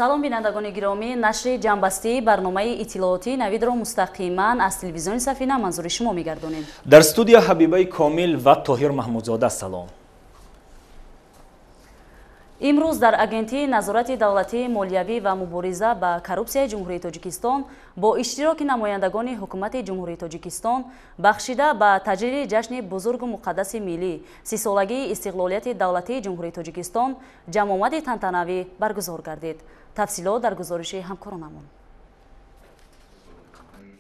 салом бинандагони гиромӣ, нашри ҷамъбастии барномаи иттилооти навидро мустақиман аз телевизиони Сафина манзури шумо мегардонем. Дар студия Ҳабибаи Комил ва Тоҳир Маҳмудзода салом. имрӯз дар агентии назорати давлатии молиявӣ ва мубориза ба коррупсияи ҷумҳурии Тоҷикистон бо иштироки намояндагони ҳукумати ҷумҳурии Тоҷикистон бахшида ба таҷлили ҷашни бузургу муқаддаси миллӣ сисолагии истиқлолияти давлатии ҷумҳурии Тоҷикистон ҷамъомади тантанавӣ баргузор гардид. тафсилот дар гузориши ҳамкоронамон.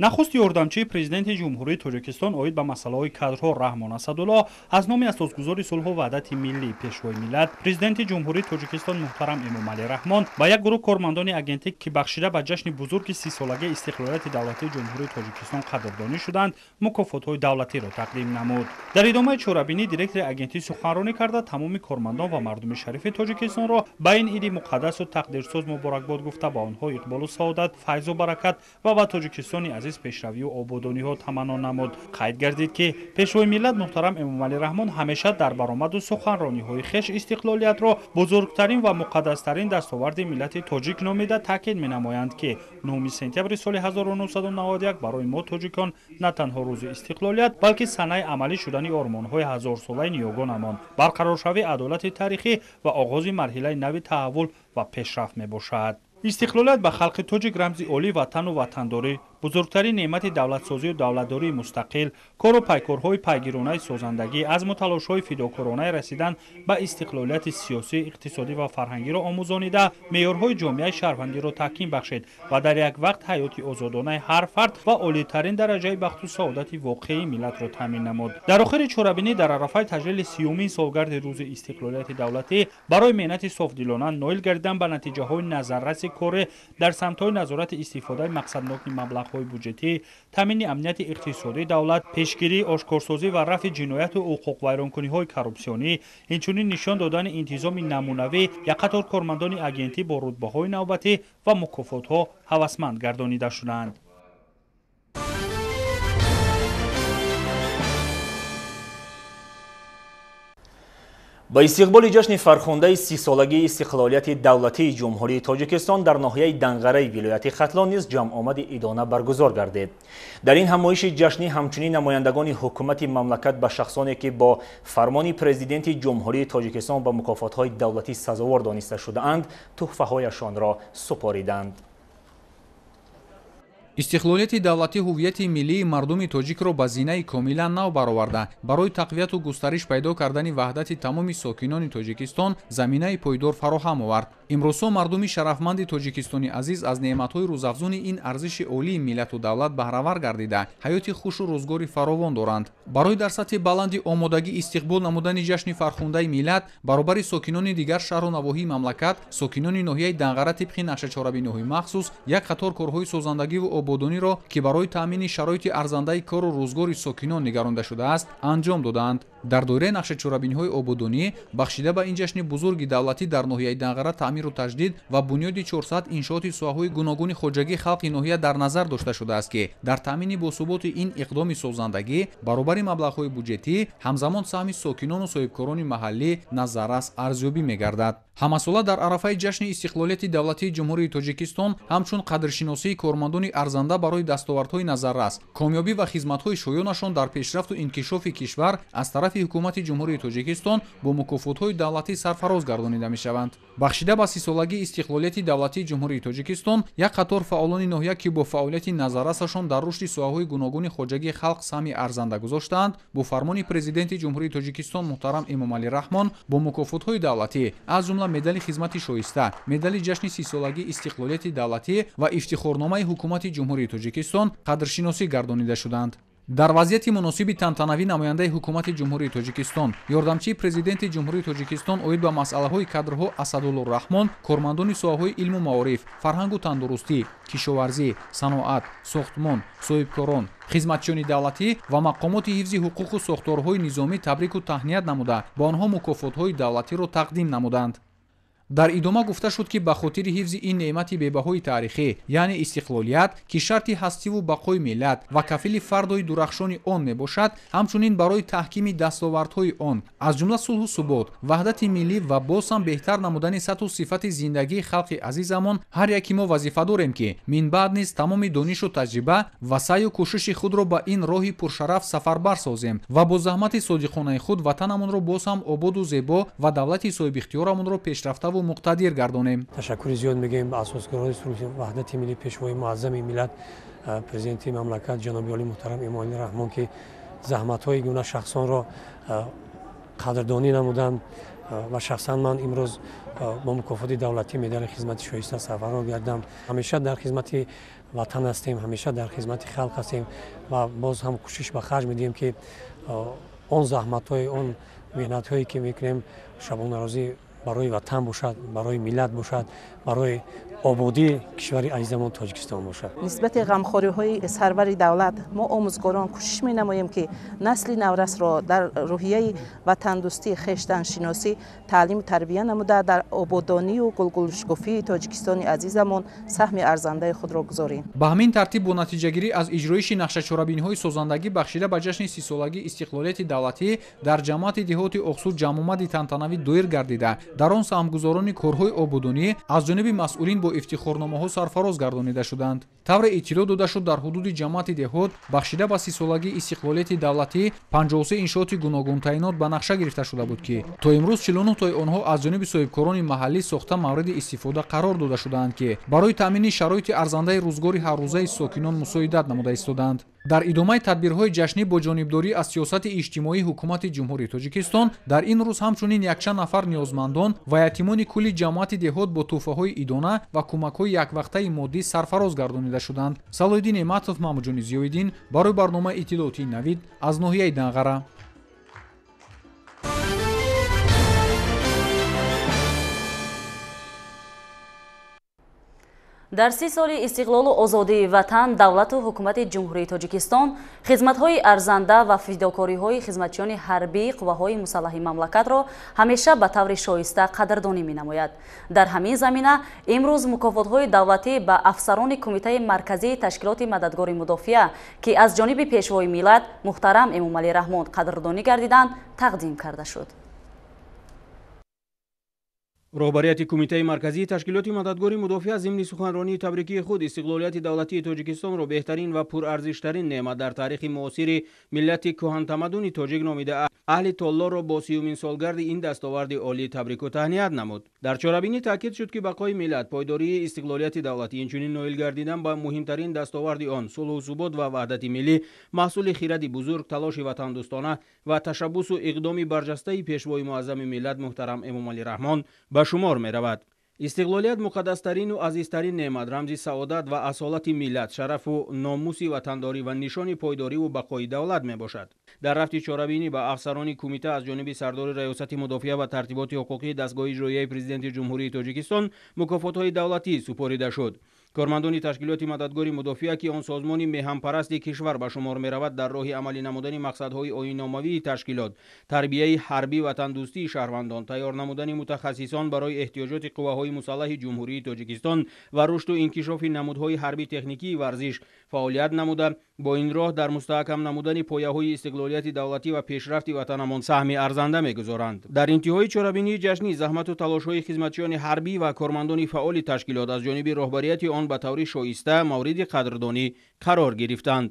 нахусти ёрдамчии президенти ҷумҳурии Тоҷикистон оид ба масъалаҳои кадрҳо Раҳмон Асадулло аз номи асосгузори сулҳу ваҳдати миллӣ пешвои миллат президенти ҷумҳурии Тоҷикистон муҳтарам Эмомалӣ Раҳмон ба як гурӯҳ кормандони агентӣ ки бахшида ба ҷашни бузурги 30-солагии истиқлолияти давлатии ҷумҳурии Тоҷикистон қадрдонӣ шуданд, мукофотҳои давлатиро тақдим намуд. Дар идомаи чорабинӣ директори агентӣ суханронӣ карда тамоми кормандон ва мардуми шарифи Тоҷикистонро ба ин иди муқаддасу тақдирсоз муборакбод гуфта ба онҳо иқболу саодат, файзу баракат ва ба Тоҷикистони пешравию ободониҳо таманнон намуд. қайд гардид ки пешвои миллат муҳтарам Эмомалӣ Раҳмон ҳамеша дар баромаду суханрониҳои хеш истиқлолиятро бузургтарин ва муқаддастарин дастоварди миллати тоҷик номида таъкид менамоянд ки 9 сентябри соли 1991 барои мо тоҷикон на танҳо рӯзи истиқлолият, балки санаи амалӣ шудани ормонҳои ҳазорсолаи ниёгонамон, барқароршавӣ адолати тарихӣ ва оғози марҳилаи нави таҳаввул ва пешрафт мебошад. истиқлолият ба халқи тоҷик рамзи олии ватану ватандорӣ, бузургтарин неъмати давлатсозию давлатдории мустақил, кору пайкорҳои пайгиронаи созандагӣ, азму талошҳои фидокоронае расидан ба истиқлолияти сиёсӣ, иқтисодӣ ва фарҳангиро омӯзонида, меъёрҳои ҷомеаи шаҳрвандиро таҳким бахшид ва дар як вақт ҳаёти озодонаи ҳар фард ва олитарин дараҷаи бахту саодати воқеии миллатро таъмин намуд. дар охири чорабинӣ дар арафаи таҷлили 30-умин солгарди рӯзи истиқлолияти давлатӣ барои меҳнати софдилона ноил гардидан ба натиҷаҳои назарраси коре дар самтҳои назорати истифодаи мақсадноки маблағ буҷетӣ, таъмини амнияти иқтисодии давлат, пешгирӣ, ошкорсозӣ ва рафъи ҷинояту ҳуқуқвайронкуниҳои коррупсионӣ, инчунин нишон додани интизоми намунавӣ як қатор кормандони агентӣ бо рутбаҳои навбатӣ ва мукофотҳо ҳавасманд гардонида шуданд. ба истиқболи ҷашни фархондаи 30-солагии истиқлолияти давлатии ҷумҳурии Тоҷикистон дар ноҳияи Данғараи вилояти Хатлон низ ҷамъомади идона баргузор гардид. дар ин ҳамоиши ҷашнӣ ҳамчунин намояндагони ҳукумати мамлакат ба шахсоне ки бо фармони президенти ҷумҳурии Тоҷикистон ба мукофотҳои давлатӣ сазовор дониста шудаанд, тӯҳфаҳояшонро супориданд. истиқлолияти давлатӣ ҳуввияти миллии мардуми тоҷикро ба зинаи комилан нав бароварда, барои тақвияту густариш пайдо кардани ваҳдати тамоми сокинони Тоҷикистон заминаи пойдор фароҳам овард. имрӯзҳо мардуми шарафманди Тоҷикистони азиз аз неъматҳои рӯзафзуни ин арзиши олии миллату давлат баҳравар гардида, ҳаёти хушу рӯзгори фаровон доранд. барои дар сатҳи баланди омодагӣ истиқбол намудани ҷашни фархондаи миллат баробари сокинони дигар шаҳру навоҳии мамлакат, сокинони ноҳияи Данғара тибқи нақшачорабиниҳои махсус як қатор корҳои созандагиву ободониро ки барои таъмини шароити арзандаи кору рӯзгори сокинон нигаронда шудааст, анҷом доданд. дар доираи нақшачорабиниҳои ободонӣ бахшида ба ин ҷашни бузурги давлатӣ дар ноҳияи Данғара таъмиру таҷдид ва бунёди 400 иншооти соҳаҳои гуногуни хоҷагии халқи ноҳия дар назар дошта шудааст ки дар таъмини босуботи ин иқдоми созандагӣ баробари маблағҳои буҷетӣ ҳамзамон саҳми сокинону соҳибкорони маҳаллӣ назаррас арзёбӣ мегардад. ҳамасола дар арафаи ҷашни истиқлолияти давлатии ҷумҳурии Тоҷикистон ҳамчун қадршиносии кормандони арзанда барои дастовардҳои назаррас, комёбӣ ва хизматҳои шоёнашон дар пешрафту инкишофи кишвар аз тарафи ҳукумати ҷумҳурии Тоҷикистон бо мукофотҳои давлатӣ сарфароз гардонида мешаванд. бахшида ба 30-солагии истиқлолияти давлатии ҷумҳурии Тоҷикистон як қатор фаъолони ноҳия ки бо фаъолияти назаррасашон дар рушди соҳаҳои гуногуни хоҷагии халқ саҳми арзанда гузоштаанд, бо фармони президенти ҷумҳурии Тоҷикистон муҳтарам Эмомалӣ Раҳмон бо мукофотҳои давлатӣ аз ҷумла медали хизмати шоиста, медали ҷашни 30-солагии истиқлолияти давлатӣ ва ифтихорномаи ҳукумати ҷумҳурии Тоҷикистон қадршиносӣ гардонида шуданд. дар вазъияти муносиби тантанавӣ намояндаи ҳукумати ҷумҳурии Тоҷикистон, ёрдамчии президенти ҷумҳурии Тоҷикистон оид ба масъалаҳои кадрҳо Асадулло Раҳмон, кормандони соҳаҳои илму маориф, фарҳангу тандурустӣ, кишоварзӣ, саноат, сохтмон, соҳибкорон, хизматчиёни давлатӣ ва мақомоти ҳифзи ҳуқуқу сохторҳои низомӣ табрику таҳният намуда, ба онҳо мукофотҳои давлатиро тақдим намуданд. дар идома гуфта шуд ки ба хотири ҳифзи ин неъмати бебаҳои таърихӣ яъне истиқлолият ки шарти ҳастиву бақои миллат ва кафили фардои дурахшони он мебошад, ҳамчунин барои таҳкими дастовардҳои он аз ҷумла сулҳу субот, ваҳдати миллӣ ва боз ҳам беҳтар намудани сатҳу сифати зиндагии халқи азизамон ҳар яки мо вазифа дорем ки минбаъд низ тамоми донишу таҷриба ва саъю кӯшиши худро ба ин роҳи пуршараф сафарбар созем ва бо заҳмати содиқонаи худ ватанамонро боз ҳам ободу зебо ва давлати соҳибихтиёрамонро пешрафтаву муқтадир гардонем. ташаккури зиёд мегӯем ба асосгарони сулҳи ваҳдати миллӣ пешвои муаззами миллат президенти мамлакат ҷаноби олии муҳтарам эмомалӣ раҳмон ки заҳматҳои гуна шахсонро қадрдонӣ намуданд ва шахсан ман имрӯз бо мукофоти давлатӣ медали хизмати шоиста сафарор гардам. ҳамеша дар хизмати ватан ҳастем, ҳамеша дар хизмати халқ ҳастем ва боз ҳам кӯшиш ба харҷ медиҳем ки он заҳматҳои он меҳнатҳое ки мекунем шабонарӯзӣ барои ватан бошад, барои миллат бошад, барои ободии кишвари азизамон Тоҷикистон бошад. нисбати ғамхориҳои сарвари давлат мо омӯзгорон кӯшиш менамоем ки насли наврасро дар рӯҳияи ватандӯстӣ, хештаншиносӣ таълиму тарбия намуда дар ободонию гулгулшукуфии Тоҷикистони азизамон саҳми арзандаи худро гузорем. ба ҳамин тартиб бо натиҷагирӣ аз иҷроиши нақшачорабиниҳои созандагӣ бахшида ба ҷашни 30-солагии истиқлолияти давлатӣ дар ҷамоати деҳоти Оқсуд ҷамъомади тантанавӣ доир гардида, дар он саҳмгузорони корҳои ободонӣ аз ҷониби масъулин бо ифтихорномаҳо сарфароз гардонида шуданд. тавре иттилоъ дода шуд дар ҳудуди ҷамоати деҳот бахшида ба 30-солагии истиқлолияти давлатӣ 53 иншооти гуногун таъйинот ба нақша гирифта шуда буд ки то имрӯз 49 тои онҳо аз ҷониби соҳибкорони маҳаллӣ сохта мавриди истифода қарор дода шудаанд ки барои таъмини шароити арзандаи рӯзгори ҳаррӯзаи сокинон мусоидат намуда истоданд. дар идомаи тадбирҳои ҷашнӣ бо ҷонибдорӣ аз сиёсати иҷтимоии ҳукумати ҷумҳурии Тоҷикистон дар ин рӯз ҳамчунин якчанд нафар ниёзмандон ва ятимони кулли ҷамоати деҳот бо тӯҳфаҳои идона ва кӯмакҳои яквақтаи моддӣ сарфароз гардонида шуданд. Салоҳиддин Неъматов, Маҳмудҷони Зиёиддин барои барномаи иттилоотии Навид аз ноҳияи Данғара. дар 30 соли истиқлолу озодии ватан давлату ҳукумати ҷумҳурии Тоҷикистон хизматҳои арзанда ва фидокориҳои хизматчиёни ҳарбии қувваҳои мусаллаҳи мамлакатро ҳамеша ба таври шоиста қадрдонӣ менамояд. дар ҳамин замина имрӯз мукофотҳои давлатӣ ба афсарони Кумитаи марказии ташкилоти мададгори мудофиа ки аз ҷониби пешвои миллат муҳтарам Эмомалӣ Раҳмон қадрдонӣ гардиданд тақдим карда шуд. роҳбарияти Кумитаи марказии ташкилоти мададгори мудофиа зимни суханронии табрикии худ истиқлолияти давлатии Тоҷикистонро беҳтарин ва пурарзиштарин неъмат дар тарихи муосири миллати кӯҳантамаддуни тоҷик номида аҳли толлоро бо 30-умин солгарди ин дастоварди олӣ табрику таҳният намуд. дар чорабинӣ таъкид шуд ки бақои миллат, пойдории истиқлолияти давлатӣ, инчунин ноил гардидан ба муҳимтарин дастоварди он сулҳу субот ва ваҳдати миллӣ маҳсули хиради бузург, талоши ватандӯстона ва ташаббусу иқдоми барҷастаи пешвои муаззами миллат муҳтарам Эмомалӣ Раҳмон ба шумор меравад. истиқлолият муқаддастарину азизтарин неъмат, рамзи саодат ва асолати миллат, шарафу номуси ватандорӣ ва нишони пойдориву бақои давлат мебошад. дар рафти чорабинӣ ба афсарони кумита аз ҷониби сардори раёсати мудофиа ва тартиботи ҳуқуқии дастгоҳи иҷроияи президенти ҷумҳурии Тоҷикистон мукофотҳои давлатӣ супорида шуд. кормандони ташкилоти мададгори мудофиа ки он созмони меҳанпарасти кишвар ба шумор меравад, дар роҳи амалӣ намудани мақсадҳои оинномавии ташкилот, тарбияи ҳарбӣ ватандӯстии шаҳрвандон, тайёр намудани мутахассисон барои эҳтиёҷоти қувваҳои мусаллаҳи ҷумҳурии Тоҷикистон ва рушду инкишофи намудҳои ҳарбӣ техникии варзиш фаъолият намуда, бо ин роҳ дар мустаҳкам намудани пояҳои истиқлолияти давлатӣ ва пешрафти ватанамон саҳми арзанда мегузоранд. дар интиҳои чорабинии ҷашнӣ заҳмату талошҳои хизматчиёни ҳарбӣ ва кормандони фаъоли ташкилот аз ҷониби роҳбарияти он ба таври шоиста мавриди қадрдонӣ қарор гирифтанд.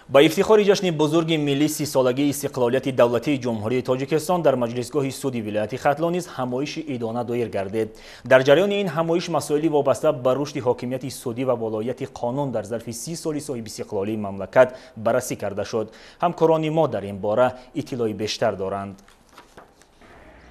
با افتخار جشن بزرگ ملی 30 سالگی استقلالیت دولتی جمهوری تاجیکستان در مجلسگاه سودی ولایت ختلان نیز همایش عیدانه دایر گردید. در جریان این همایش مسائلی وابسته به رشد حاکمیت سودی و ولایت قانون در ظرف 30 سال صاحب استقلالی مملکت بررسی کرده شد. همکاران ما در این باره اطلاعی بیشتر دارند.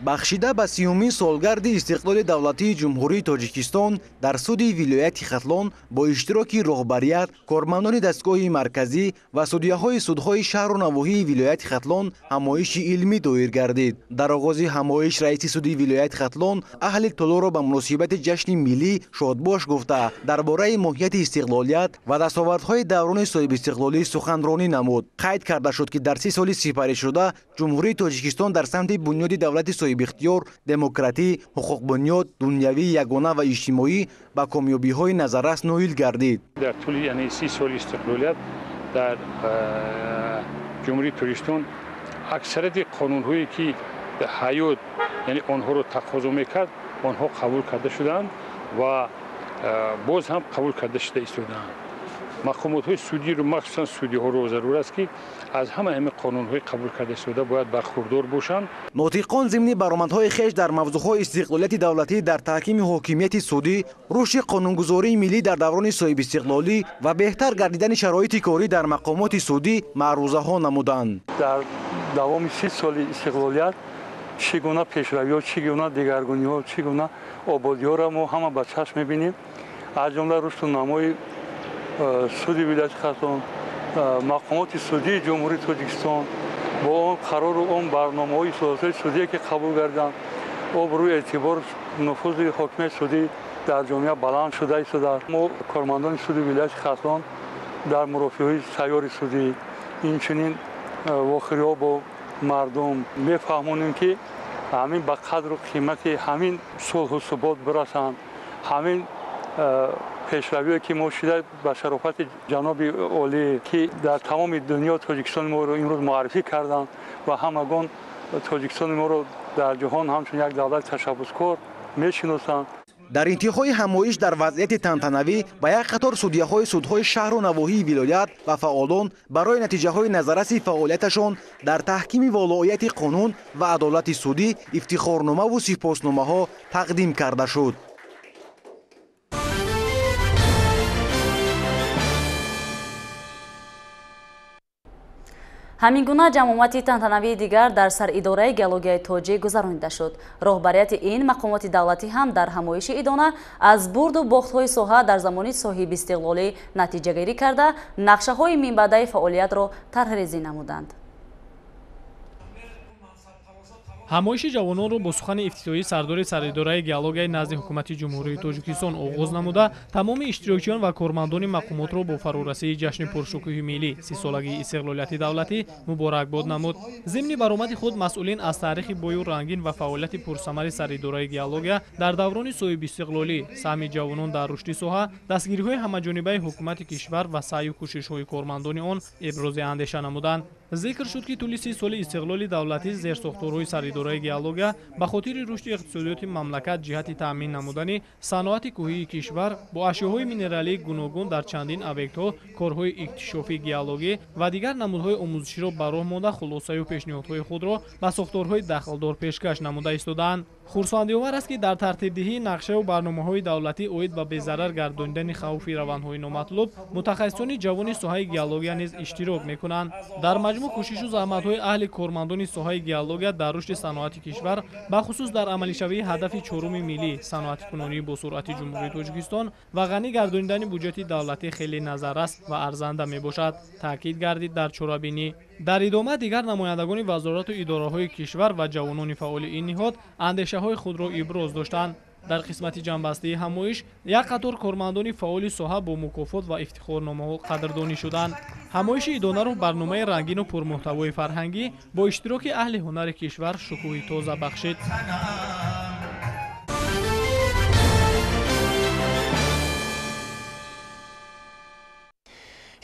бахшида ба 30-мин солгарди истиқлоли давлатии ҷумҳурии тоҷикистон дар суди вилояти хатлон бо иштироки роҳбарият, кормандони дастгоҳи марказӣ ва судяҳои судҳои шаҳру навоҳии вилояти хатлон ҳамоиши илмӣ доир гардид. дар оғози ҳамоиш раиси суди вилояти хатлон аҳли толоро ба муносибати ҷашни миллӣ шодбош гуфта дар бораи моҳияти истиқлолият ва дастовардҳои даврони соҳибистиқлолӣ суханронӣ намуд. қайд карда шуд ки дар 30 соли сипаришуда ҷумҳурии тоҷикистон дар самти бунёди давлати соҳибихтиёр, демократӣ, ҳуқуқбунёд, дунявӣ, ягона ва иҷтимоӣ ба комёбиҳои назаррас ноил гардид. дар тӯли 30 соли истиқлолият дар ҷумҳурии тоҷикистон аксарияти қонунҳое ки ҳаёт яъне онҳоро тақозо мекард, онҳо қабул карда шуданд ва боз ҳам қабул карда шуда истодаанд. мақомотҳои судиро махсусан судиҳоро зарур аст ки аз ҳама ҳамин қонунҳои қабул карда истода бояд бархурдор бошанд. нотиқон зимни баромадҳои хеш дар мавзӯъҳои истиқлолияти давлатӣ дар таҳкими ҳокимияти судӣ, рушди қонунгузории миллӣ дар даврони соҳибистиқлолӣ ва беҳтар гардидани шароити корӣ дар мақомоти судӣ маърузаҳо намуданд. дар давоми 30 соли истиқлолият чӣ гуна пешравиҳо, чӣ гуна дигаргуниҳо, чӣ гуна ободиҳоро мо ҳама ба чашм мебинем. аз ҷумла рушду намои суди вилояти хатлон, мақомоти судии ҷумҳурии тоҷикистон бо он қарору он барномаҳои ислоҳотҳои судие ки қабул гардиданд, обрӯи эътибор нуфузи ҳокимияти судӣ дар ҷомеа баланд шуда истодааст. мо кормандони суди вилояти хатлон дар мурофиаҳои сайёри судӣ инчунин вохӯриҳо бо мардум мефаҳмонем ки ҳамин ба қадру қимати ҳамин сулҳу субот бирасанд. ҳамин пешравие ки мо шуда ба шарофати ҷаноби олӣ ки дар тамоми дунё тоҷикистони моро имрӯз муаррифӣ карданд ва ҳамагон тоҷикистони моро дар ҷаҳон ҳамчун як давлати ташаббускор мешиносанд. дар интиҳои ҳамоиш дар вазъияти тантанавӣ ба як қатор судяҳои судҳои шаҳру навоҳии вилоят ва фаъолон барои натиҷаҳои назарраси фаъолияташон дар таҳкими волоияти қонун ва адолати судӣ ифтихорномаву сипосномаҳо тақдим карда шуд. ҳамин гуна ҷамъомати тантанавии дигар дар саридораи геологияи тоҷик гузаронида шуд. роҳбарияти ин мақомоти давлатӣ ҳам дар ҳамоиши идона аз бурду бохтҳои соҳа дар замони соҳибистиқлолӣ натиҷагирӣ карда, нақшаҳои минбаъдаи фаъолиятро тарҳрезӣ намуданд. ҳамоиши ҷавононро бо сухани ифтитоҳӣ сардори саридораи геологияи назди ҳукумати ҷумҳурии тоҷикистон оғоз намуда, тамоми иштирокчиён ва кормандони мақомотро бо фарурасии ҷашни пуршукӯҳи миллӣ 30-солагии истиқлолияти давлатӣ муборакбод намуд. зимни баромади худ масъулин аз таърихи бою рангин ва фаъолияти пурсамари саридораи геология дар даврони соҳибистиқлолӣ, саҳми ҷавонон дар рушди соҳа, дастгириҳои ҳамаҷонибаи ҳукумати кишвар ва саъю кӯшишҳои кормандони он ибрози андеша намуданд. зикр шуд ки тӯли 30 соли истиқлоли давлатӣ зерсохторҳои саридораи геология ба хотири рушди иқтисодиёти мамлакат ҷиҳати таъмин намудани саноати кӯҳии кишвар бо ашёҳои минералии гуногун дар чандин объектҳо, корҳои иктишофии геологӣ ва дигар намудҳои омӯзиширо ба роҳ монда хулосаю пешниҳодҳои худро ба сохторҳои дахлдор пешкаш намуда истодаанд. хурсандиовар аст ки дар тартибдиҳии нақшаву барномаҳои давлатӣ оид ба безарар гардонидани хавфи равандҳои номатлуб, мутахассисони ҷавони соҳаи геология низ иштирок мекунанд. дар маҷмӯъ кӯшишу заҳматҳои аҳли кормандони соҳаи геология дар рушди саноати кишвар, бахусус дар амалишавии ҳадафи чоруми миллӣ, саноатикунонии босуръати ҷумҳурии тоҷикистон ва ғанӣ гардонидани буҷети давлатӣ хеле назаррас ва арзанда мебошад, таъкид гардид дар чорабинӣ. дар идома дигар намояндагони вазорату идораҳои кишвар ва ҷавонони фаъоли ин ниҳод андешаҳои худро иброз доштанд. дар қисмати ҷанббастии ҳамоиш як қатор кормандони фаъоли соҳа бо мукофот ва ифтихорномаҳо қадрдонӣ шуданд. ҳамоиши идонаро барномаи рангину пурмуҳтавои фарҳангӣ бо иштироки аҳли ҳунари кишвар шукӯҳи тоза бахшид.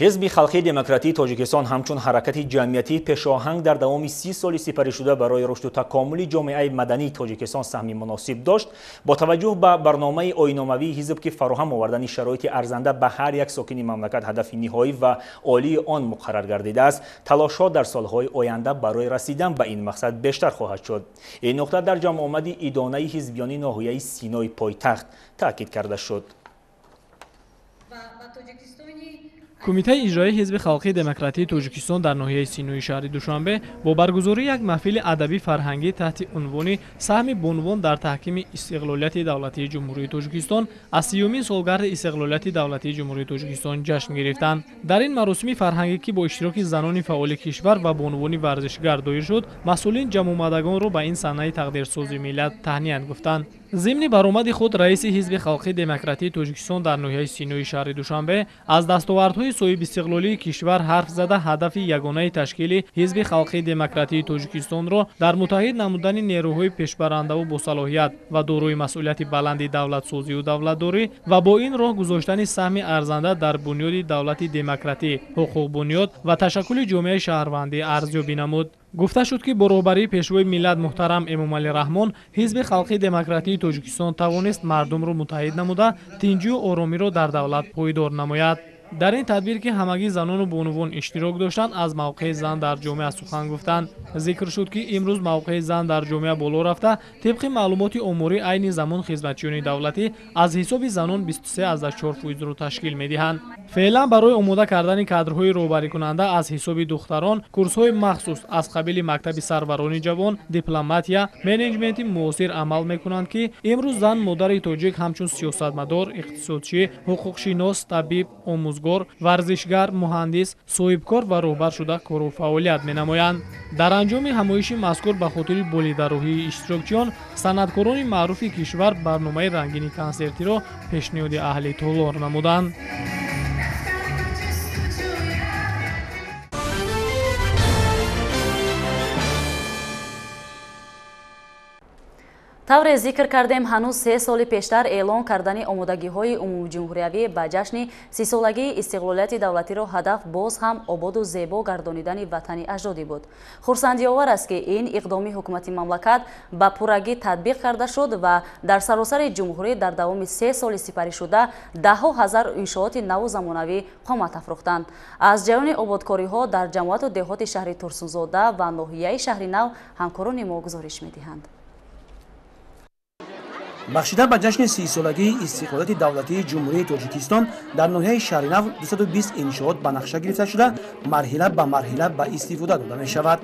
ҳизби халқии демократии тоҷикистон ҳамчун ҳаракати ҷамъиятии пешоҳанг дар давоми 30 соли сипаришуда барои рушду такомули ҷомеаи мадании тоҷикистон саҳми муносиб дошт. бо таваҷҷӯҳ ба барномаи оиномавии ҳизб ки фароҳам овардани шароити арзанда ба ҳар як сокини мамлакат ҳадафи ниҳоӣ ва олии он муқаррар гардидааст, талошҳо дар солҳои оянда барои расидан ба ин мақсад бештар хоҳад шуд. ин нуқта дар ҷамъомади идонаи ҳизбиёни ноҳияи Синои пойтахт таъкид карда шуд. کمیته اجرایی حزب خلقی دموکراتیک تاجیکستان در ناحیه سینوی شهر دوشنبه با برگزاری یک محفل ادبی فرهنگی تحت عنوان سهم بنوان در تحکیم استقلالیت دولتی جمهوری تاجیکستان از 30مین سالگرد استقلالیت دولتی جمهوری تاجیکستان جشن گرفتند. در این مراسم فرهنگی که با اشتراک زنان فعال کشور و بانوان ورزشگر دایر شد، مسئولین جمع آمدگان را به این صحنه تقدیرسازی ملت تهنیت گفتند. ضمن برآمد خود رئیس حزب خلقی دموکراتیک تاجیکستان در ناحیه سینوی شهر دوشنبه از دستاوردهای صاحب استقلالی کشور حرف زده هدف یگانه تشکیل حزب خلقی دموکراتیک تاجیکستان را در متحد نمودن نیروهای پیشبرنده و با صلاحیت و دارای مسئولیت بلند دولت سازی و دولتداری و با این راه گذاشتن سهم ارزنده در بنیاد دولت دموکراتیک، حقوق بنیاد و تشکل جامعه شهروندی ارزیابی نمود. گفته شد که با رهبری پیشوای ملت محترم امامعلی رحمان، حزب خلقی دموکراتیک تاجیکستان توانست مردم را متحد نموده تنجی و آرامی را در دولت پایدار نماید. در این تدبیر که همگی زنان و بانوان اشتراک داشتند، از موقع زن در جامعه سخن گفتند. ذکر شد که امروز موقع زن در جامعه بالا رفته. طبق معلومات آماری عین زمان خدمتچیان دولتی از حساب زنان 23.4% را تشکیل می‌دهند. فعلا برای آماده کردن کادرهای رهبری کننده از حساب دختران کورس‌های مخصوص از قبیل مکتب سرورانی جوان، دیپلماتیا، منیجمنت معاصر عمل می‌کنند که امروز زن مادر تاجیک همچون سیاستمدار، اقتصادچی، حقوقشناس، طبیب، آموزگار، ورزشگر، مهندس، صاحبکار و رهبر شده کار و فعالیت می‌نمایند. در انجام همایش مذکور به خاطر بولیدروحی اشتراکچیان، صنعتکاران معروف کشور برنامه رنگین کنسرتی را پیشنهاد اهل تالار نمودند. тавре зикр кардем ҳанӯз 3 соли пештар эълон кардани омодагиҳои умумиҷумҳуриявӣ ба ҷашни 30-солагии истиқлолияти давлатиро ҳадаф боз ҳам ободу зебо гардонидани ватани аҷдодӣ буд. хурсандиовар аст ки ин иқдоми ҳукумати мамлакат ба пуррагӣ татбиқ карда шуд ва дар саросари ҷумҳурӣ дар давоми 3 соли сипаришуда даҳҳо ҳазар иншооти наву замонавӣ қомат афрохтанд. аз ҷараёни ободкориҳо дар ҷамоату деҳоти шаҳри турсунзода ва ноҳияи шаҳри нав ҳамкорони мо гузориш медиҳанд. бахшида ба ҷашни 30-солагии истиқлолияти давлатии ҷумҳурии тоҷикистон дар ноҳияи шаҳри нав 220 иншоот ба нақша гирифта шуда марҳила ба марҳила ба истифода дода мешавад.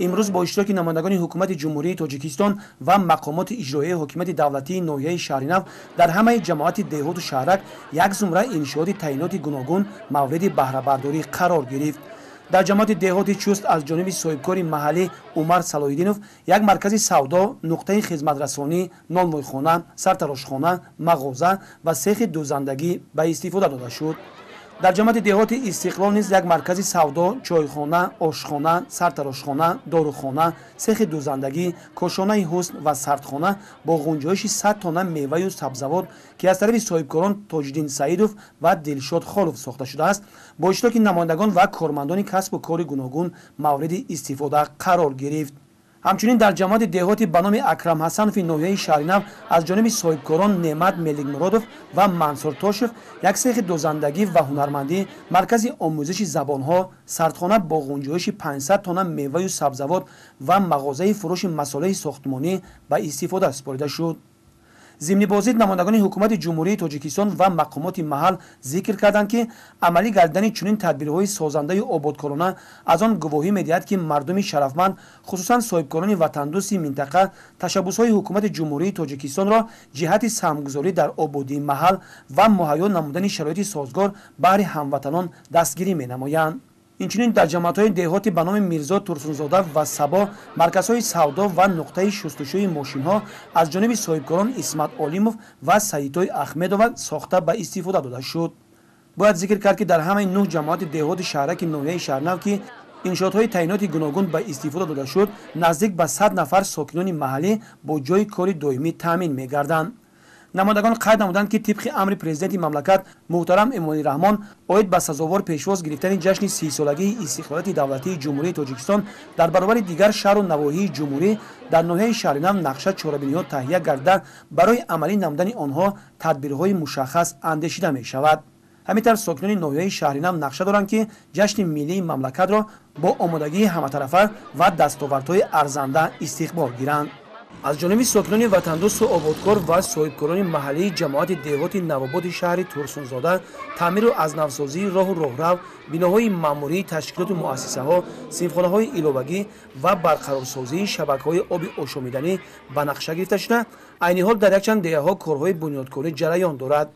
имрӯз бо иштироки намояндагони ҳукумати ҷумҳурии тоҷикистон ва мақомоти иҷроии ҳокимияти давлатии ноҳияи шаҳри нав дар ҳамаи ҷамоати деҳоту шаҳрак як зумра иншооти таъиноти гуногун мавриди баҳрабардорӣ қарор гирифт. дар ҷамоати деҳоти чуст аз ҷониби соҳибкори маҳаллӣ умар салоҳиддинов як маркази савдо, нуқтаи хизматрасонӣ, нонвойхона, сартарошхона, мағоза ва сехи дӯзандагӣ ба истифода дода шуд. дар ҷамоати деҳоти истиқлол низ як маркази савдо, чойхона, ошхона, сартарошхона, дорухона, сехи дӯзандагӣ, кошонаи ҳусн ва сардхона бо ғунҷоиши 100 тонна меваю сабзавот ки аз тарафи соҳибкорон Тоҷиддин Саидов ва Дилшод Холов сохта шудааст, бо иштироки намояндагон ва кормандони касбу кори гуногун мавриди истифода қарор гирифт. ҳамчунин дар ҷамоати деҳоти ба номи Акрам Ҳасанови ноҳияи шаҳри нав аз ҷониби соҳибкорон Неъмат Меликмуродов ва Мансур Тошев як сехи дӯзандагӣ ва ҳунармандӣ, маркази омӯзиши забонҳо, сардхона бо ғунҷоиши 500 тонна меваю сабзавот ва мағозаи фурӯши масолеҳи сохтмонӣ ба истифода супорида шуд. зимни бозид намояндагони ҳукумати ҷумҳурии тоҷикистон ва мақомоти маҳал зикр карданд ки амалӣ гардидани чунин тадбирҳои созандаю ободкорона аз он гувоҳӣ медиҳад ки мардуми шарафманд, хусусан соҳибкорони ватандӯсти минтақа ташаббусҳои ҳукумати ҷумҳурии тоҷикистонро ҷиҳати саҳмгузорӣ дар ободии маҳал ва муҳайё намудани шароити созгор баҳри ҳамватанон дастгирӣ менамоянд. инчунин дар ҷамоатҳои деҳоти ба номи Мирзо Турсунзода ва Сабо марказҳои савдо ва нуқтаи шустушӯи мошинҳо аз ҷониби соҳибкорон Исмат Олимов ва Саидтой Ахмедова сохта ба истифода дода шуд. бояд зикр кард ки дар ҳамаи 9 ҷамоати деҳоти шаҳраки ноҳияи шаҳрнав ки иншоотҳои таъиноти гуногун ба истифода дода шуд, наздик ба 100 нафар сокинони маҳаллӣ бо ҷои кори доимӣ таъмин мегарданд. намояндагон қайд намуданд ки тибқи амри президенти мамлакат муҳтарам Эмомалӣ Раҳмон оид ба сазовор пешвоз гирифтани ҷашни 30-солагии истиқлолияти давлатии ҷумҳурии тоҷикистон дар баробари дигар шаҳру навоҳии ҷумҳурӣ дар ноҳияи шаҳри нав нақша чорабиниҳо таҳия гардида барои амалӣ намудани онҳо тадбирҳои мушаххас андешида мешавад. ҳамин тавр сокинони ноҳияи шаҳри нав нақша доранд ки ҷашни миллии мамлакатро бо омодагии ҳаматарафа ва дастовардҳои арзанда истиқбол гиранд. از جانب ساکنان وطندوست و آبادکار و صاحبکاران محلی جماعت دهات نوآباد شهر ترسونزاده تعمیر و ازنوسازی راه و راهرو، بناهای معماری، تشکیلات و مؤسسه‌ها، صنفخانه‌های ایلوگی و برقرارسازی شبکه‌های آب آشامیدنی به نقشه گرفته شده. عین حال در یک چند دهه‌ها کارهای بنیادکاری جریان دارد.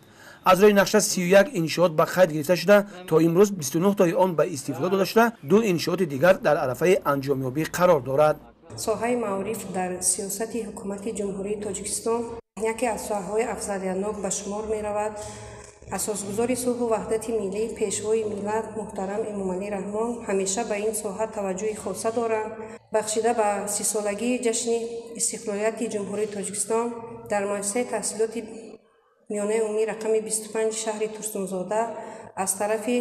از روی نقشه 31 انشاءات به خرید گرفته شده تا امروز 29 تای آن به استفاده داده شده. 2 انشاءات دیگر در عرصه انجامیابی قرار دارد. соҳаи маориф дар сиёсати ҳукумати ҷумҳурии тоҷикистон яке аз соҳаҳои афзалиятнок ба шумор меравад. асосгузори сулҳу ваҳдати миллӣ пешвои миллат муҳтарам эмомалӣ раҳмон ҳамеша ба ин соҳа таваҷҷӯҳи хоса доранд. бахшида ба сисолагии ҷашни истиқлолияти ҷумҳурии тоҷикистон дар муассисаи таҳсилоти миёнаи умумии рақами 25 шаҳри турсунзода аз тарафи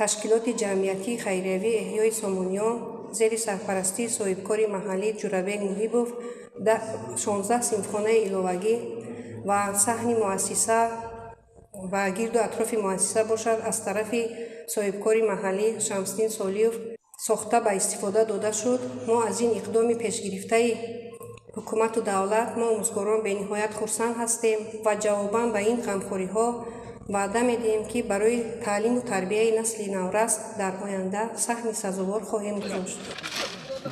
ташкилоти ҷамъиятии хайриявии эҳёи сомониён зери сарпарастии соҳибкори маҳаллӣ Ҷурабек Муҳибов 16 синфхонаи иловагӣ ва саҳни муассиса ва гирду атрофи муассиса бошад аз тарафи соҳибкори маҳаллӣ Шамсдин Солиев сохта ба истифода дода шуд. мо аз ин иқдоми пешгирифтаи ҳукумату давлат мо омӯзгорон бениҳоят хурсанд ҳастем ва ҷавобан ба ин ғамхориҳо ваъда медиҳем ки барои таълиму тарбияи насли наврас дар оянда саҳми сазовор хоҳем гузошт.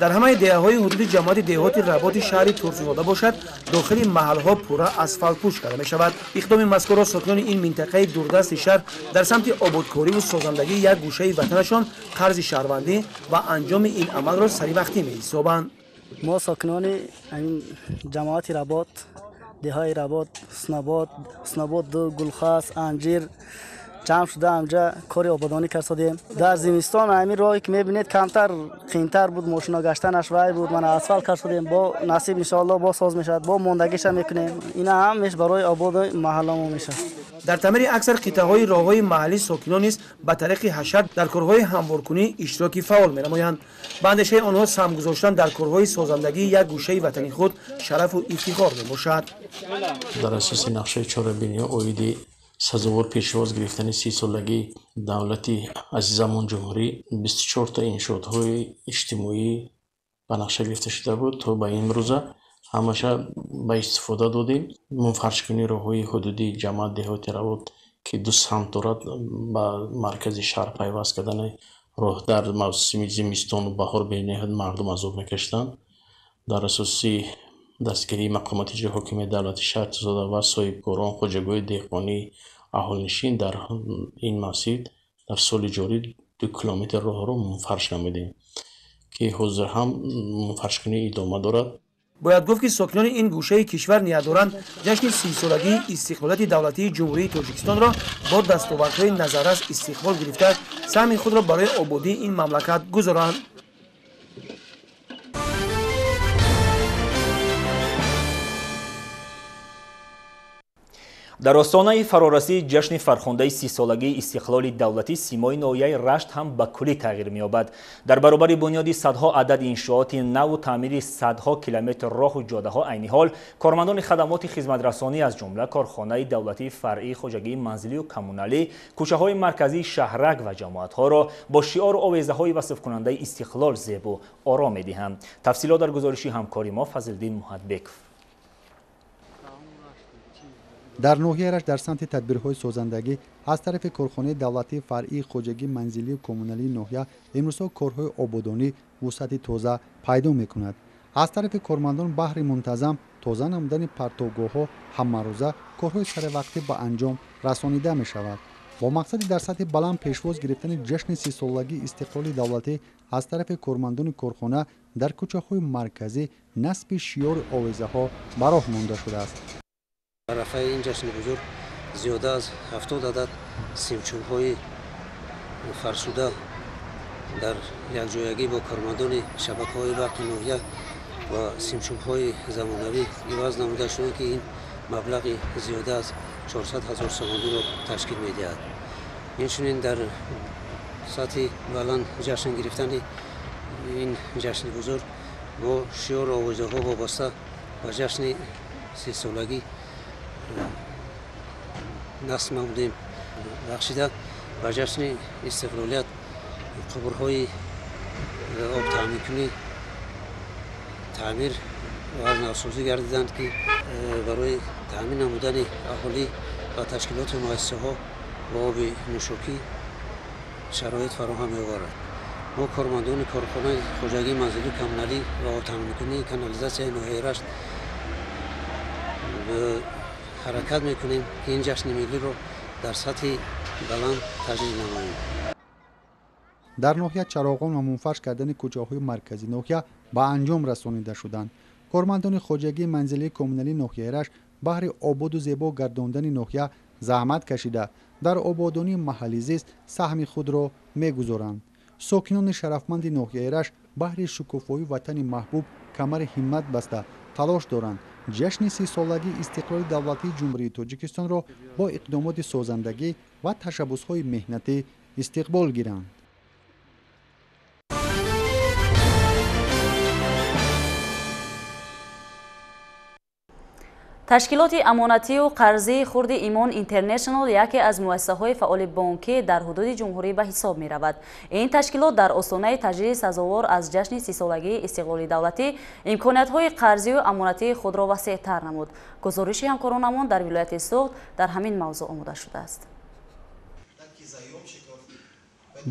در همه دهه‌های حدود جماعت دهات رباط شهر ترسونزاده باشد داخل محل‌ها پورا اسفالت پوش کرده می‌شود. اقدام مذکور را ساکنان این منطقه دوردست شهر در سمت آبادکاری و سازندگی یک گوشه وطنشان قرض شهروندی و انجام این عمل را سریع می‌حسابند. ما ساکنان این جماعت رباط دههای رباط سناباد دو گلخاس انجیر جمع شده همجا کاری آبادانی کردیم. در زمستان همین راهی که میبینید کمتر قیمتر بود، ماشینا گشتنش وای بود. من اسفالت کردیم با نصیب ان شاء الله با ساز میشد با ماندگیش میکنیم. اینا همش برای آباد محلمون میشه. در تعمیر اکثر قطعه‌های راه‌های محلی ساکنان نیز به طریق حشر در کارهای هموارکنی اشتراکی فعال می‌نمایند. به اندیشه آنها سهم گذاشتن در کارهای سازندگی یک گوشه وطنی خود شرف و افتخار میباشد. در اساس نقشه چهاربینی اویدی سزاوار پیشواز گرفتن 30 سالگی دولتی از زمان جمهوری 24 تا انشاءات‌های اجتماعی به نقشه گرفته شده بود تا به این روزه همشه به استفاده دادیم. منفرشکنی راه‌های حدودی جماعت دهات رباط که دو سمت دارد با مرکز شهر پیوست کردن راه در موسم زمستان و بهار بین مردم عذاب میکشتند. در اساس دستگیری مقامات اجرایی حاکمیت دولت شهر ترسونزاده و صاحبکاران خوجه‌گاه دهقانی اهالنشین در این مسیر در سال جاری 2 کیلومتر راه را منفرش نمودیم که حاضر هم منفرشکنی ادامه دارد. باید گفت که ساکنان این گوشه کشور نیت دارند جشن 30 سالگی استقلالیت دولتی جمهوری تاجیکستان را با دستاوردهای نظررس استقبال گرفته سهم خود را برای آبادی این مملکت گذارند. در آستانه فرارسی جشن فرخنده 30 سالگی استقلال دولتی سیمای ناحیه رشت هم به کلی تغییر می‌یابد. در برابر بنیاد صدها عدد انشاءات نو و تعمیر صدها کیلومتر راه و جاده‌ها عین حال کارمندان خدمات خدمت‌رسانی از جمله کارخانه دولتی فرعی خوجگی منزلی و کمونالی کوچه‌های مرکزی شهرک و جماعت‌ها را با شعار و آویزه‌های وصف کننده استقلال زیب و آرام می‌دهند. تفصیلات در گزارش همکاری ما فضل‌الدین محدبک. در ناحیه رشت در سمت تدبیرهای سازندگی از طرف کارخانه دولتی فرعی خوجگی منزلی و کمونالی ناحیه امروزها کارهای آبادانی وسعت تازه پیدا می‌کند. از طرف کارمندان بهر منتظم تازه نمودن پرتوگاه‌ها هم‌روزه کارهای سروقتی به انجام رسانیده می‌شود. با مقصد در سطح بلند پیشواز گرفتن جشن 30 سالگی استقلال دولتی از طرف کارمندان کارخانه در کوچه‌های مرکزی نصب شعار آویزه‌ها به راه مانده شده است. عرفه این جشن بزرگ زیاده از 70 عدد سیمچوب‌های فرسوده در یکجایگی با کارمندان شبکه‌های برق ناحیه و سیمچوب‌های زمانوی عوض نموده شده که این مبلغ زیاده از 400,000 سومانی را تشکیل می‌دهد. اینچنین در سطح بلند جشن گرفتن این جشن بزرگ با شعار و آوازها وابسته و جشن 30 سالگی نصب نمودیم. بخشیده و جشن استقلالیت قبرهای آب تعمیر کنی تعمیر نوسازی گردیدند که برای تامین نمودن اهالی و تشکیلات مؤسسه ها با آب نوشاکی شرایط فراهم می‌آورد. ما کارمندان کارخانه خوجگی منزلی کمونالی و آب تامین کنی کانالیزاسیون ناحیه رشت حرکت میکنیم که این جشن ملی رو در سطح بلند تجلیل نماییم. در ناحیه چراغان و منفرش کردن کوچه‌های مرکزی ناحیه به انجام رسانیده شدند. کارمندان خوجگی منزلی کمونالی ناحیه رشت بهر آباد و زیبا گرداندن ناحیه زحمت کشیده در آبادانی محلی زیست سهم خود را می‌گذارند. ساکنان شرفمند ناحیه رشت بهر شکوفایی وطن محبوب کمر همت بسته تلاش دارند جشن 30 سالگی استقلال دولتی جمهوری تاجیکستان را با اقدامات سازندگی و تشبس‌های مهنتی استقبال گیرند. تشکیلات امانتی و قرضی خرد ایمان اینترنشنال یکی از مؤسسه‌های فعال بانکی در حدود جمهوری به حساب می رود. این تشکیلات در آستانه تجلیل سزاوار از جشن 30 سالگی استقلال دولتی امکانات‌های قرضی و امانتی خود را وسیع‌تر نمود. گزارش همکارانمان در ولایت سوخت در همین موضوع آماده شده است.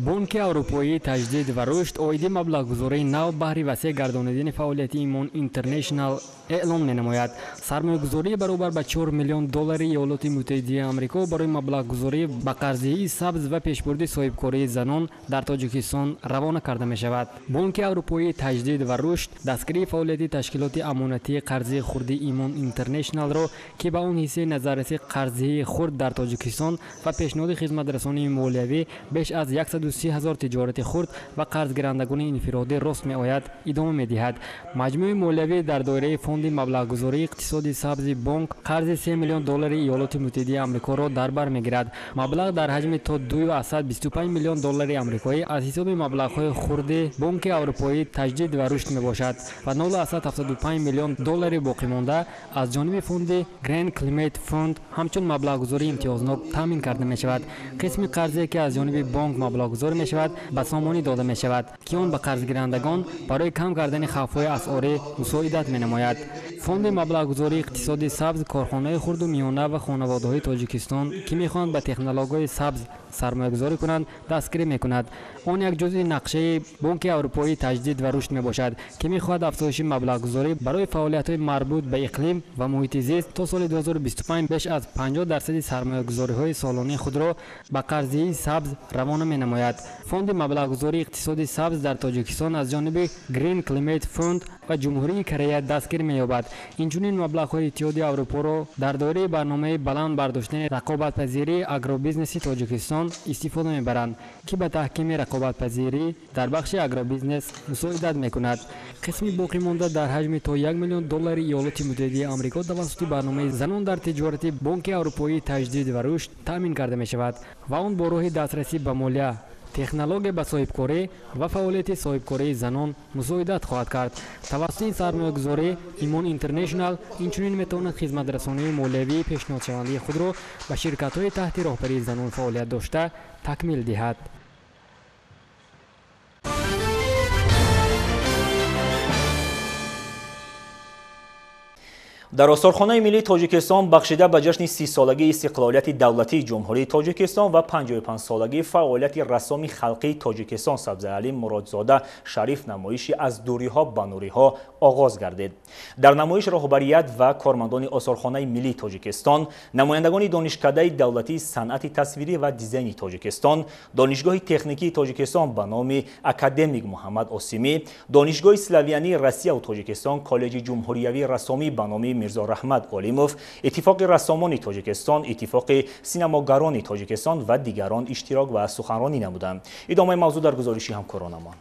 بانک اروپایی تجدید و رشد اویدی مبلغ‌گذاری نو بهر وسیع گردانیدن فعالیت ایمان اینترنشنال اعلام می‌نماید. سرمایه‌گذاری برابر به 4 میلیون دلار ایالات متحده آمریکا برای مبلغ‌گذاری به قرضه‌ای سبز و پیشبرد صاحبکاری زنان در تاجیکستان روانه کرده می‌شود. بانک اروپایی تجدید و رشد دستگیری فعالیت تشکیلات امانتی قرضی خرد ایمان اینترنشنال را که به آن حیث نظارت قرضی خرد در تاجیکستان و پیشنهاد خدمت‌رسانی مالیوی بیش از 130,000 تجارت خرد و قرضگیرندگان انفرادی راست می‌آید ادامه می‌دهد. مجموع مالیوی در دایره فوند مبلغ‌گذاری اقتصادی سبز بانک قرض 3 میلیون دلار ایالات متحده آمریکا را در بر می‌گیرد. مبلغ در حجم تا 225 میلیون دلار آمریکایی از حساب مبلغ‌های خرد بانک اروپایی تجدید و رشد میباشد و 0.75 میلیون دلار باقی مانده از جانب فوند گرین کلیمیت فوند همچون مبلغ‌گذاری امتیازناک تامین کرده می‌شود. قسم قرضی که از جانب بانک مبلغ‌گذار می‌شود به سامانی داده می‌شود که آن به قرضگیرندگان برای کم کردن خوف‌های اسعاری مساعدت می‌نماید. فوند مبلغ‌گذاری اقتصادی سبز کارخانه‌های خرد و میانه و خانواده‌های تاجیکستان که می‌خواهند به تکنولوژی سبز سرمایه‌گذاری کنند دستگیری می‌کند. آن یک جزء نقشه بانک اروپایی تجدید و رشد میباشد که می‌خواهد افزایش مبلغ‌گذاری برای فعالیت‌های مربوط به اقلیم و محیط زیست تا سال 2025 بیش از 50% سرمایه‌گذاری‌های سالانه خود را به قرضه سبز روانه می‌نماید. فوند مبلغ‌گذاری اقتصادی سبز در تاجیکستان از جانب گرین کلیمیت فوند و جمهوری کره دستگیر می‌یابد. اینچنین مبلغ‌های اتحادیه اروپا را در دایره برنامه بلند برداشتن رقابت‌پذیری آگروبیزنس تاجیکستان استفاده می‌برند که به تحکیم رقابت‌پذیری در بخش آگروبیزنس مساعدت می‌کند. قسمی باقی مانده در حجم تا 1 میلیون دلار ایالات متحده آمریکا توسط برنامه زنان در تجارت بانک اروپایی تجدید و رشد تامین کرده می‌شود و آن با راه دسترسی به مالیه تکنولوژی به صاحبکاری و فعالیت صاحبکاری زنان مساعدت خواهد کرد. توسط این سرمایه‌گذاری ایمان اینترنشنال اینچنین میتواند خدمت‌رسانی مالیوی پیشنهاد شونده خود را به شرکت‌های تحت راهبری زنان فعالیت داشته تکمیل دهد. در آثارخانه ملی تاجیکستان بخشیده به جشن 30 سالگی استقلالیت دولتی جمهوری تاجیکستان و 55 سالگی فعالیت رسام خلقی تاجیکستان سبز علی مرادزاده شریف نمایشی از دوری‌ها به نوری‌ها آغاز گردید. در نمایش راهبریت و کارمندان آثارخانه ملی تاجیکستان، نمایندگان دانشکده دولتی صنعت تصویری و دیزاین تاجیکستان، دانشگاه تکنیکی تاجیکستان به نام اکادمیک محمد آسیمی، دانشگاه اسلاویانی روسیه و تاجیکستان، کالج جمهوریوی رسامی به نام میرزا رحمت علیموف، اتفاق رسامان تاجیکستان، اتفاق سینماگران تاجیکستان و دیگران اشتراک و سخنرانی نمودند. ادامه موضوع در گزارش همکارانمان.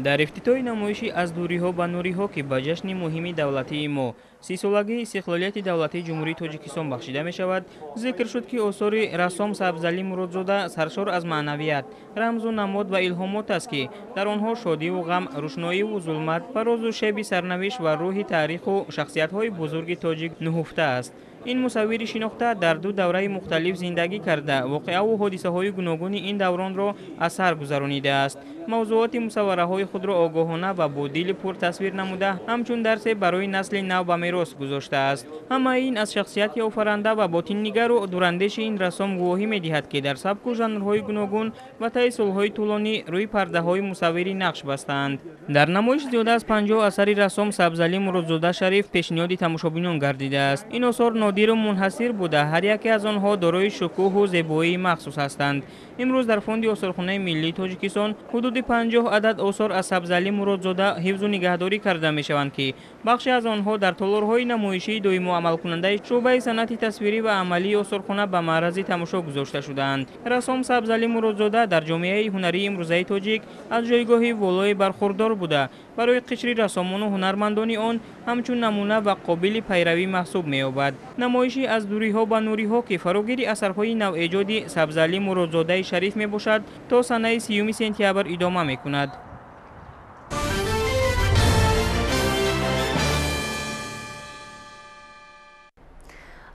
در افتتاح نمایشی از دوری‌ها به نوری‌ها که به جشن مهم دولتی ما 30-سالگی استقلالیت دولتی جمهوری تاجیکستان بخشیده می شود، ذکر شد که آثار رسام سبزعلی مرادزاده سرشار از معنویت، رمز و نماد و الهامات است که در آنها شادی و غم، روشنایی و ظلمت، فراز و شیب سرنوشت و روح تاریخ و شخصیت‌های بزرگ تاجیک نهفته است. این مصور شناخته در دو دوره مختلف زندگی کرده، واقعه و حادثه‌های گوناگون این دوران را اثر گذرانیده است. موضوعات مصوره‌های خود را آگاهانه و با دل پر تصویر نموده، همچون درس برای نسل نو به میراث گذاشته است. همه این از شخصیت آفرینده و باطن‌نگر و دوراندیش این رسام گواهی می‌دهد که در سبک و ژانرهای گوناگون و طی سال‌های طولانی روی پرده‌های مصوری نقش بستند. در نمایش زیاده از 50 اثر رسام سبزعلی مرادزاده شریف پیشنهاد تماشابینان گردیده است. این آثار نادر و منحصر بوده، هر یک از آنها دارای شکوه و زیبایی مخصوص هستند. امروز در فوند آثارخانه ملی تاجیکستان حدود 50 عدد آثار از سبزعلی مرادزاده حفظ و نگهداری کرده می شوند که بخشی از آنها در تالارهای نمایشی دائم عمل کننده شعبه صنعت تصویری و عملی آثارخانه به معرض تماشا گذاشته شدند. رسام سبزعلی مرادزاده در جامعه هنری امروزه تاجیک از جایگاهی والای برخوردار بوده، برای قشری رسامان و هنرمندان آن همچون نمونه و قابل پیروی محسوب می‌یابد. نمایشی از دوری‌ها به نوری‌ها که فراگیر اثرهای نوایجادی سبزعلی مرادزاده شریف میباشد تا سنه 30 سپتامبر ادامه میکند.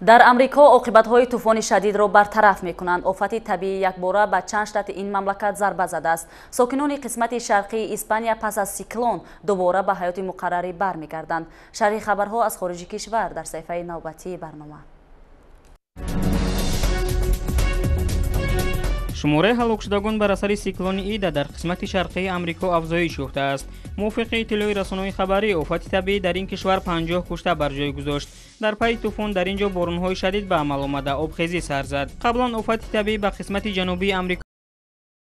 در امریکا عاقبت‌های طوفان شدید را برطرف می‌کنند. آفت طبیعی یکباره به چند شتات این مملکت ضربه زده است. ساکنان قسمت شرقی اسپانیا پس از سیکلون دوباره به حیات مقرری برمیگردند. شرح خبرها از خارج کشور در صفحه نوبتی برنامه. شماره هلاک شدگان بر اثر سیکلون ایدا در قسمت شرقی آمریکا افزایش یافته است. موافق اطلاع رسانه‌های خبری، آفت طبیعی در این کشور 50 کشته بر جای گذاشت. در پی طوفان در اینجا باران‌های شدید به عمل آمده، آبخیزی سر زد. قبلا آفت طبیعی به قسمت جنوبی آمریکا